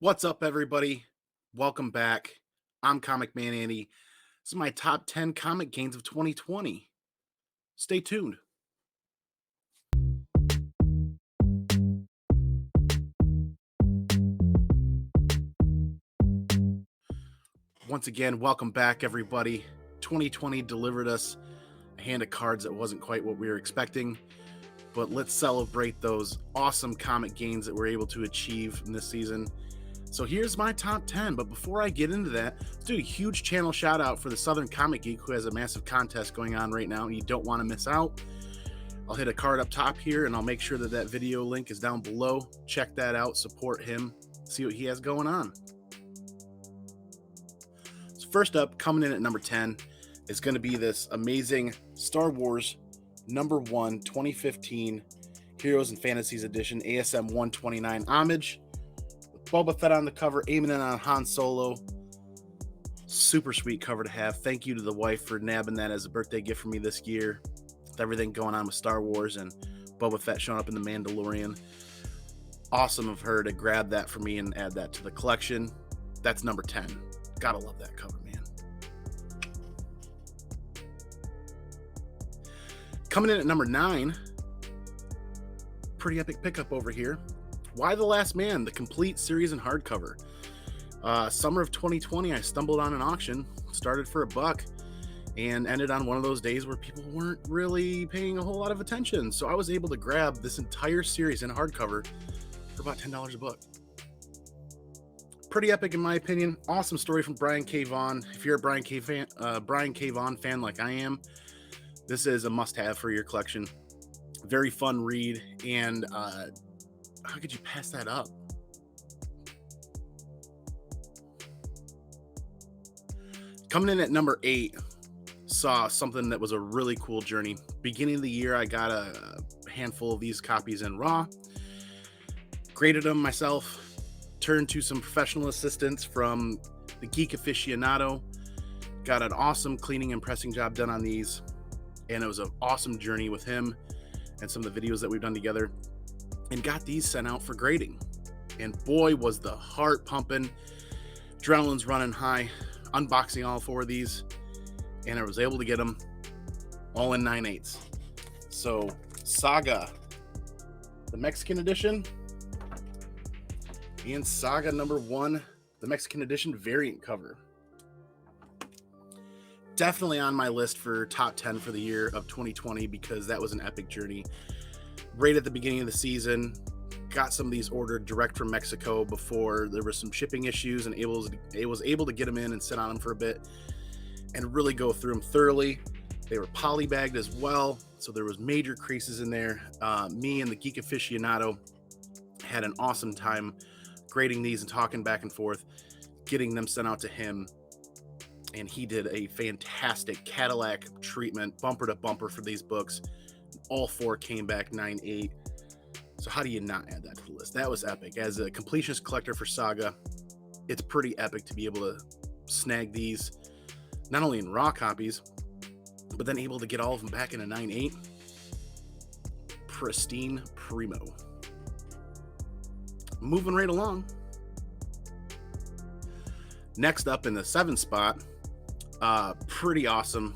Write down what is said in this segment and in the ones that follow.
What's up, everybody? Welcome back. I'm Comic Man Andy. This is my top 10 comic gains of 2020. Stay tuned. Once again, welcome back, everybody. 2020 delivered us a hand of cards that wasn't quite what we were expecting, but let's celebrate those awesome comic gains that we're able to achieve in this season. So here's my top 10, but before I get into that, let's do a huge channel shout out for the Southern Comic Geek, who has a massive contest going on right now, and you don't want to miss out. I'll hit a card up top here, and I'll make sure that video link is down below. Check that out, support him, see what he has going on. So first up, coming in at number 10, is going to be this amazing Star Wars #1 2015 Heroes and Fantasies Edition ASM 129 homage. Boba Fett on the cover, aiming in on Han Solo. Super sweet cover to have. Thank you to the wife for nabbing that as a birthday gift for me this year. With everything going on with Star Wars and Boba Fett showing up in The Mandalorian. Awesome of her to grab that for me and add that to the collection. That's number 10. Gotta love that cover, man. Coming in at number 9, pretty epic pickup over here. Why the Last Man, the complete series in hardcover. Summer of 2020, I stumbled on an auction, started for $1, and ended on one of those days where people weren't really paying a whole lot of attention. So I was able to grab this entire series in hardcover for about $10 a book. Pretty epic in my opinion. Awesome story from Brian K. Vaughan. If you're a Brian K. Vaughan fan like I am, this is a must-have for your collection. Very fun read, and how could you pass that up? Coming in at number 8, saw something that was a really cool journey. Beginning of the year, I got a handful of these copies in raw, graded them myself, turned to some professional assistance from the Geek Aficionado, got an awesome cleaning and pressing job done on these, and it was an awesome journey with him and some of the videos that we've done together, and got these sent out for grading. And boy, was the heart pumping, adrenaline's running high, unboxing all 4 of these, and I was able to get them all in 9/8. So Saga, the Mexican edition, and Saga #1, the Mexican edition variant cover. Definitely on my list for top 10 for the year of 2020, because that was an epic journey. Right at the beginning of the season, got some of these ordered direct from Mexico before there were some shipping issues, and was able to get them in and sit on them for a bit and really go through them thoroughly. They were polybagged as well, so there was major creases in there. Me and the Geek Aficionado had an awesome time grading these and talking back and forth, getting them sent out to him, and he did a fantastic Cadillac treatment, bumper to bumper for these books. All 4 came back 9/8. So how do you not add that to the list? That was epic. As a completionist collector for Saga, it's pretty epic to be able to snag these, not only in raw copies, but then able to get all of them back in a 9/8. Pristine primo. Moving right along. Next up in the 7th spot, pretty awesome.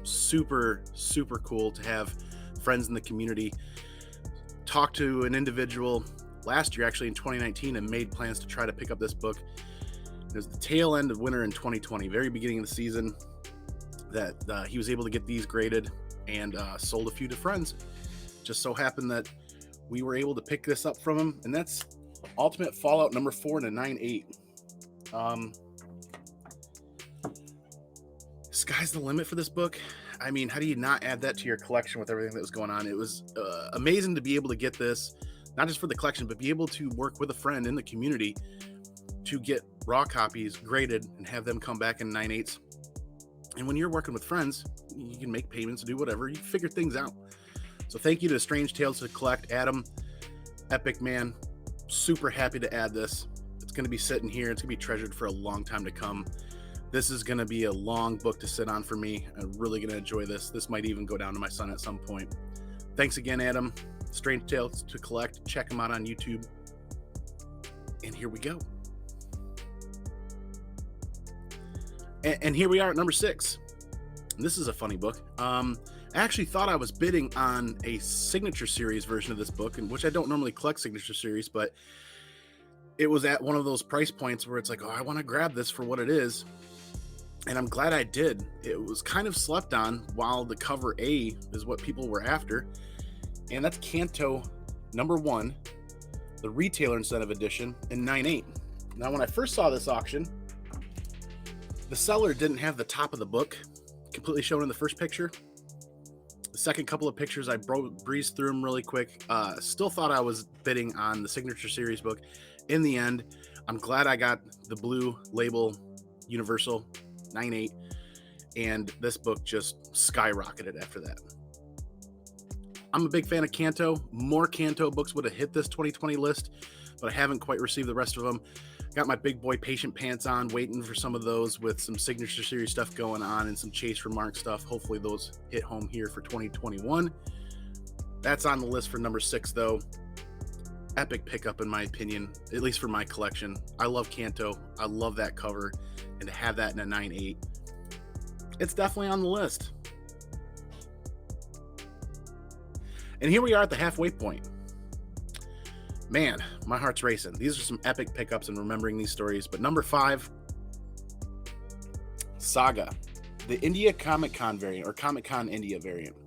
Super, super cool to have friends in the community. Talked to an individual last year, actually in 2019, and made plans to try to pick up this book. It was the tail end of winter in 2020, very beginning of the season, that he was able to get these graded and sold a few to friends. Just so happened that we were able to pick this up from him, and that's Ultimate Fallout #4 in a 9/8. Sky's the limit for this book. I mean, how do you not add that to your collection with everything that was going on? It was amazing to be able to get this, not just for the collection, but be able to work with a friend in the community to get raw copies graded and have them come back in 9/8. And when you're working with friends, you can make payments, do whatever, you figure things out. So thank you to Strange Tales to Collect, Adam, epic man. Super happy to add this. It's going to be sitting here. It's going to be treasured for a long time to come. This is going to be a long book to sit on for me. I'm really going to enjoy this. This might even go down to my son at some point. Thanks again, Adam. Strange Tales to Collect. Check him out on YouTube. And here we go. And here we are at number 6. And this is a funny book. I actually thought I was bidding on a signature series version of this book, and which I don't normally collect signature series, but it was at one of those price points where it's like, oh, I want to grab this for what it is. And I'm glad I did. It was kind of slept on, while the cover A is what people were after. And that's Canto number 1, the retailer incentive edition in 9.8. Now, when I first saw this auction, the seller didn't have the top of the book completely shown in the first picture. The second couple of pictures, I breezed through them really quick. Still thought I was bidding on the signature series book. In the end, I'm glad I got the blue label Universal 9.8, and this book just skyrocketed after that. I'm a big fan of Canto. More Canto books would have hit this 2020 list, but I haven't quite received the rest of them. Got my big boy patient pants on, waiting for some of those with some signature series stuff going on and some Chase Remark stuff. Hopefully those hit home here for 2021. That's on the list for number 6, though. Epic pickup, in my opinion, at least for my collection. I love Canto. I love that cover, and to have that in a 9.8, it's definitely on the list. And here we are at the halfway point. Man, my heart's racing. These are some epic pickups and remembering these stories. But number 5, Saga, the India Comic Con variant, or Comic Con India variant.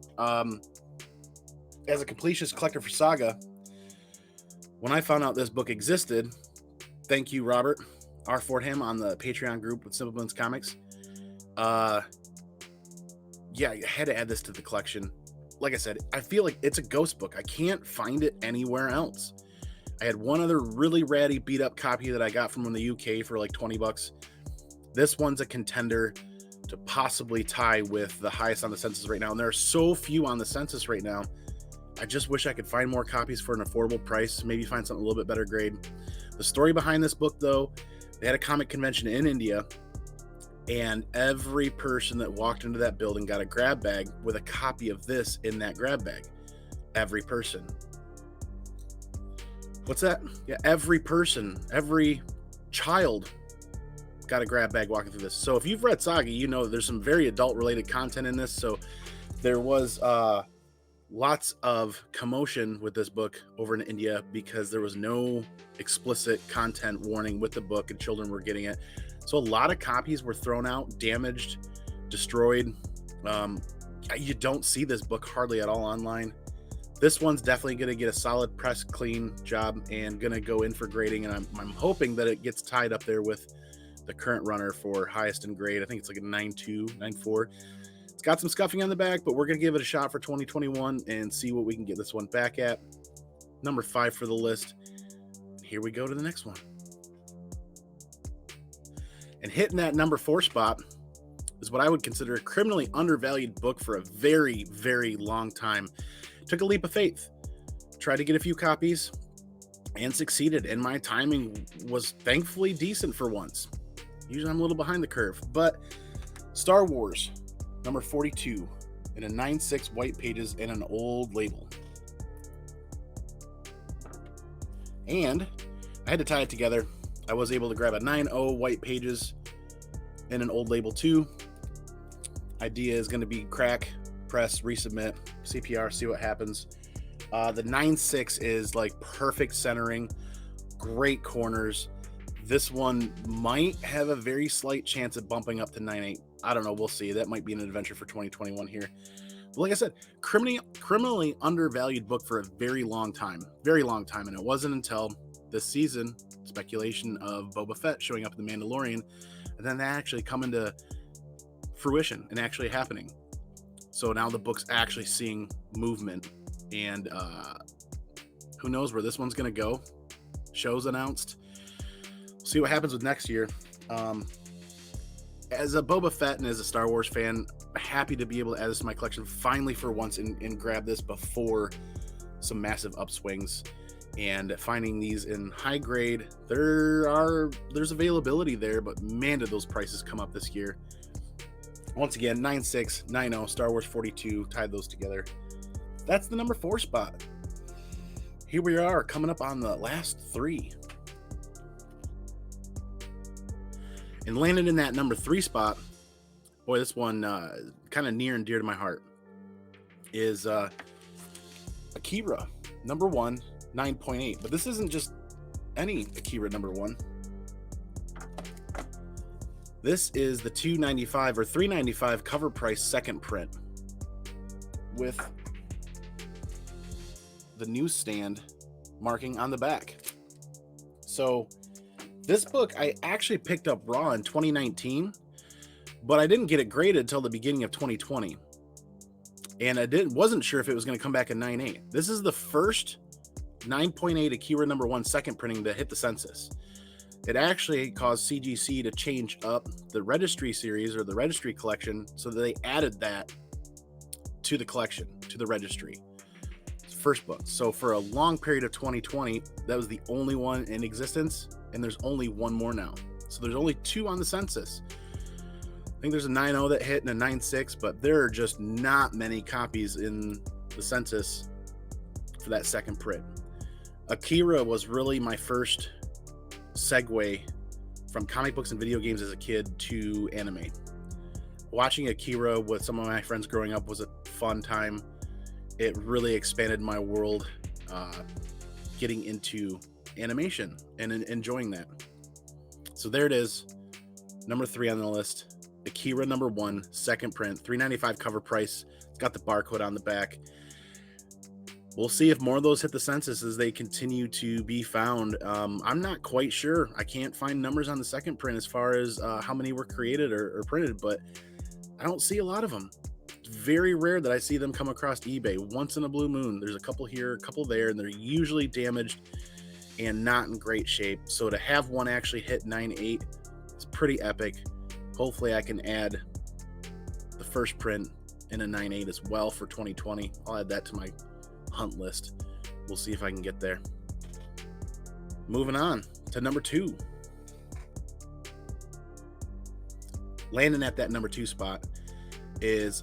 As a completionist collector for Saga, when I found out this book existed, thank you, Robert R. Fordham, on the Patreon group with Simpleman's Comics. Yeah, I had to add this to the collection. Like I said, I feel like it's a ghost book. I can't find it anywhere else. I had one other really ratty beat up copy that I got from the UK for like $20. This one's a contender to possibly tie with the highest on the census right now. And there are so few on the census right now. I just wish I could find more copies for an affordable price. Maybe find something a little bit better grade. The story behind this book, though, they had a comic convention in India, and every person that walked into that building got a grab bag with a copy of this in that grab bag. Every person. What's that? Yeah, every person, every child got a grab bag walking through this. So if you've read Saga, you know there's some very adult related content in this. So there was lots of commotion with this book over in India because there was no explicit content warning with the book and children were getting it. So a lot of copies were thrown out, damaged, destroyed. You don't see this book hardly at all online. This one's definitely going to get a solid press clean job and going to go in for grading. And I'm hoping that it gets tied up there with the current runner for highest in grade. I think it's like a 9.2, 9.4. It's got some scuffing on the back, but we're going to give it a shot for 2021 and see what we can get this one back at. Number 5 for the list. Here we go to the next one. And hitting that number 4 spot is what I would consider a criminally undervalued book for a very, very long time. Took a leap of faith. Tried to get a few copies and succeeded. And my timing was thankfully decent for once. Usually I'm a little behind the curve. But Star Wars, number 42, in a 9.6 white pages and an old label. And I had to tie it together. I was able to grab a 9.0 white pages and an old label too. Idea is going to be crack, press, resubmit, CPR, see what happens. The 9.6 is like perfect centering, great corners. This one might have a very slight chance of bumping up to 9.8. I don't know. We'll see. That might be an adventure for 2021 here. But like I said, criminally undervalued book for a very long time. Very long time. And it wasn't until this season, speculation of Boba Fett showing up in The Mandalorian, and then that actually come into fruition and actually happening. So now the book's actually seeing movement. And who knows where this one's going to go. Show's announced. We'll see what happens with next year. As a Boba Fett and as a Star Wars fan, happy to be able to add this to my collection finally for once and grab this before some massive upswings. And finding these in high grade, there's availability there, but man, did those prices come up this year. Once again, 9.6, 9.0, Star Wars 42, tied those together. That's the number 4 spot. Here we are, coming up on the last 3. And landed in that number 3 spot, boy, this one kind of near and dear to my heart, is Akira, number 1, 9.8. But this isn't just any Akira number 1. This is the $2.95 or $3.95 cover price second print with the newsstand marking on the back. So this book I actually picked up raw in 2019, but I didn't get it graded until the beginning of 2020. And I wasn't sure if it was going to come back at 9.8. This is the first 9.8 Akira number 1 second printing to hit the census. It actually caused CGC to change up the registry series or the registry collection, so that they added that to the collection, to the registry. First book. So for a long period of 2020, that was the only one in existence, and there's only one more now. So there's only 2 on the census. I think there's a 9.0 that hit and a 9.6, but there are just not many copies in the census for that second print. Akira was really my first segue from comic books and video games as a kid to anime. Watching Akira with some of my friends growing up was a fun time. It really expanded my world, getting into animation and enjoying that. So there it is, number 3 on the list, Akira number 1 second print, $3.95 cover price. It's got the barcode on the back. We'll see if more of those hit the census as they continue to be found. I'm not quite sure. I can't find numbers on the second print as far as how many were created or printed, but I don't see a lot of them. It's very rare that I see them come across eBay. Once in a blue moon. There's a couple here, a couple there, and they're usually damaged and not in great shape. So to have one actually hit 9.8, it's pretty epic. Hopefully I can add the first print in a 9.8 as well for 2020. I'll add that to my hunt list. We'll see if I can get there. Moving on to number 2. Landing at that number 2 spot is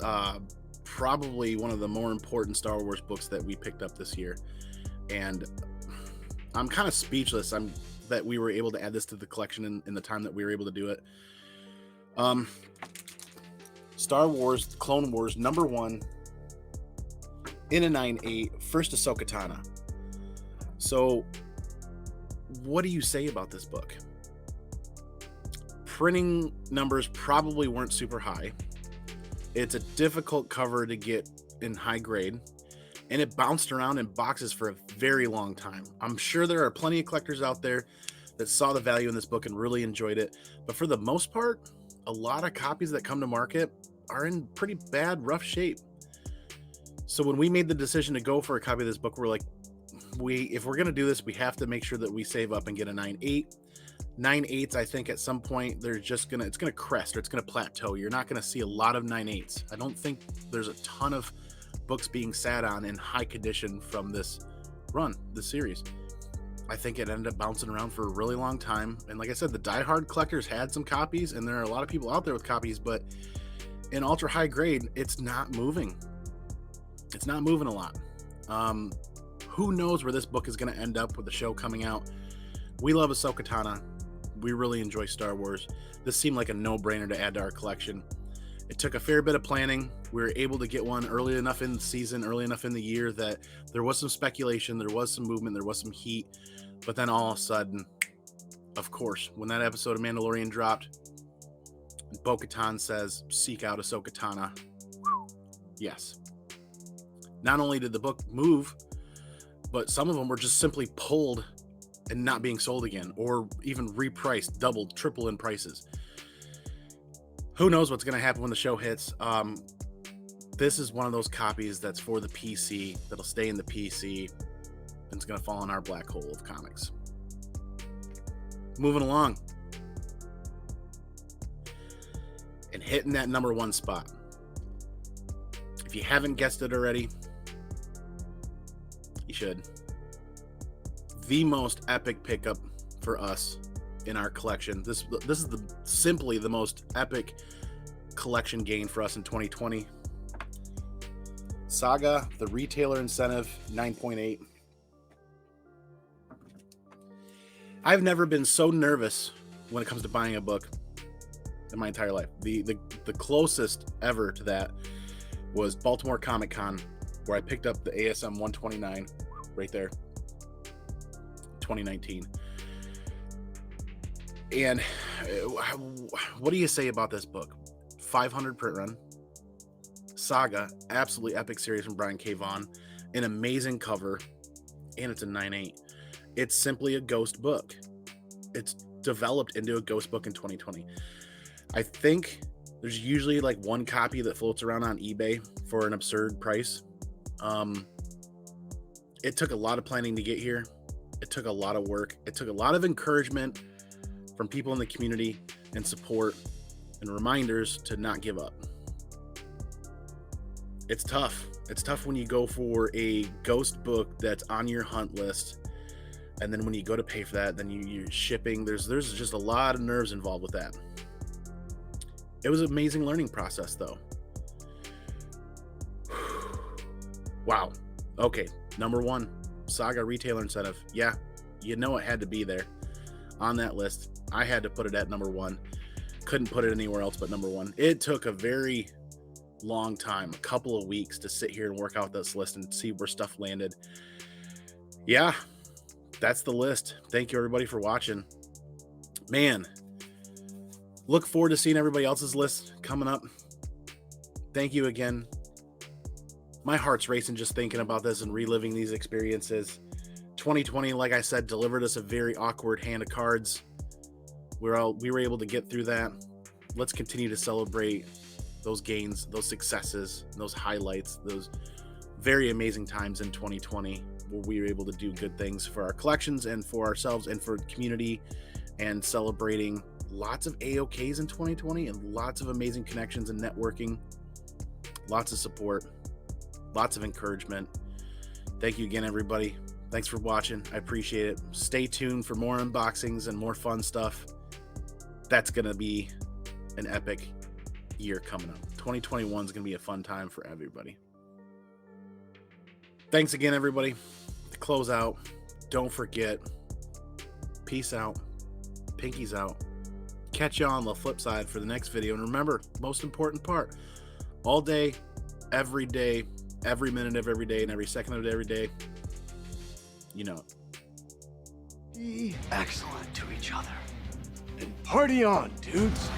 probably one of the more important Star Wars books that we picked up this year, and I'm kind of speechless that we were able to add this to the collection in the time that we were able to do it. Star Wars Clone Wars number 1 in a 9.8, first Ahsoka Tano. So what do you say about this book? Printing numbers probably weren't super high. It's a difficult cover to get in high grade, and it bounced around in boxes for a very long time. I'm sure there are plenty of collectors out there that saw the value in this book and really enjoyed it, but for the most part, a lot of copies that come to market are in pretty bad, rough shape. So when we made the decision to go for a copy of this book, we're like, if we're going to do this, we have to make sure that we save up and get a 9.8. 9.8s, I think at some point it's going to crest, or it's going to plateau. You're not going to see a lot of 9.8s. I don't think there's a ton of books being sat on in high condition from this run, this series. I think it ended up bouncing around for a really long time. And like I said, the diehard collectors had some copies, and there are a lot of people out there with copies, but in ultra high grade, it's not moving. It's not moving a lot. Who knows where this book is going to end up with the show coming out. We love Ahsoka Tano. We really enjoy Star Wars. This seemed like a no-brainer to add to our collection. It took a fair bit of planning. We were able to get one early enough in the season, early enough in the year that there was some speculation, there was some movement, there was some heat. But then all of a sudden, of course, when that episode of Mandalorian dropped, Bo-Katan says, seek out Ahsoka Tano. Yes. Not only did the book move, but some of them were just simply pulled and not being sold again, or even repriced, doubled, triple in prices. Who knows what's going to happen when the show hits. This is one of those copies that's for the PC, that'll stay in the PC, and it's going to fall in our black hole of comics. Moving along. And hitting that number 1 spot. If you haven't guessed it already, you should. The most epic pickup for us in our collection. This is simply the most epic collection gain for us in 2020. Saga, the retailer incentive, 9.8. I've never been so nervous when it comes to buying a book in my entire life. The closest ever to that was Baltimore Comic Con, where I picked up the ASM 129 right there, 2019. And what do you say about this book? 500 print run, saga, absolutely epic series from Brian K. Vaughan, an amazing cover, and it's a 9.8. It's simply a ghost book. It's developed into a ghost book in 2020. I think there's usually like one copy that floats around on eBay for an absurd price. It took a lot of planning to get here. It took a lot of work. It took a lot of encouragement from people in the community and support and reminders to not give up. It's tough. It's tough when you go for a ghost book that's on your hunt list, and then when you go to pay for that, then you're shipping. There's just a lot of nerves involved with that. It was an amazing learning process, though. Wow. Okay, number one, Saga retailer incentive. Yeah, you know it had to be there on that list. I had to put it at number one. Couldn't put it anywhere else but number one. It took a very long time, a couple of weeks, to sit here and work out this list and see where stuff landed. Yeah, that's the list. Thank you, everybody, for watching. Man, look forward to seeing everybody else's list coming up. Thank you again. My heart's racing just thinking about this and reliving these experiences. 2020, like I said, delivered us a very awkward hand of cards. We were able to get through that. Let's continue to celebrate those gains, those successes, those highlights, those very amazing times in 2020 where we were able to do good things for our collections and for ourselves and for the community, and celebrating lots of AOKs in 2020 and lots of amazing connections and networking, lots of support, lots of encouragement. Thank you again, everybody. Thanks for watching. I appreciate it. Stay tuned for more unboxings and more fun stuff. That's going to be an epic year coming up. 2021 is going to be a fun time for everybody. Thanks again, everybody. To close out, don't forget, peace out, pinkies out. Catch you on the flip side for the next video. And remember, most important part, all day, every minute of every day, and every second of every day, you know it. Be excellent to each other. And party on, dudes.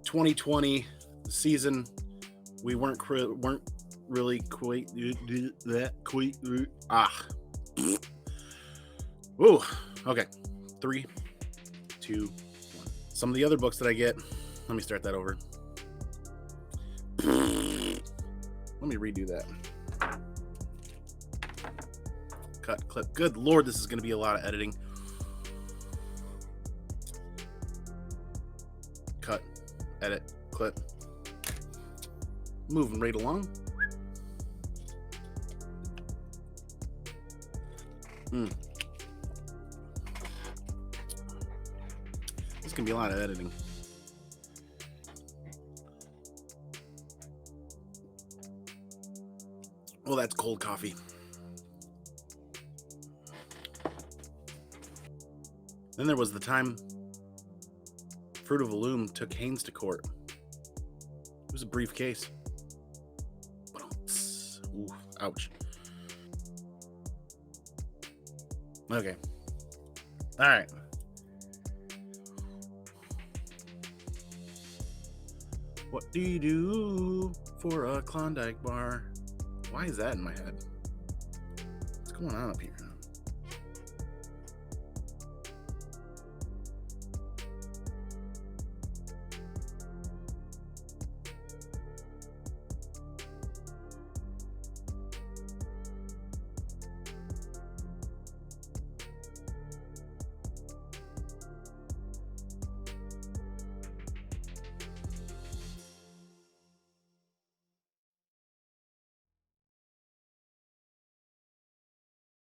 '2020 season, we weren't really quite that quick. Ooh, okay. 3, 2, 1. Some of the other books that I get, let me start that over. Let me redo that. Cut, clip. Good Lord, this is going to be a lot of editing. Cut, edit, clip. Moving right along. This is going to be a lot of editing. Well, that's cold coffee. Then there was the time Fruit of the Loom took Haynes to court. It was a brief case. Ooh, ouch. Okay. All right. What do you do for a Klondike bar? Why is that in my head? What's going on up here?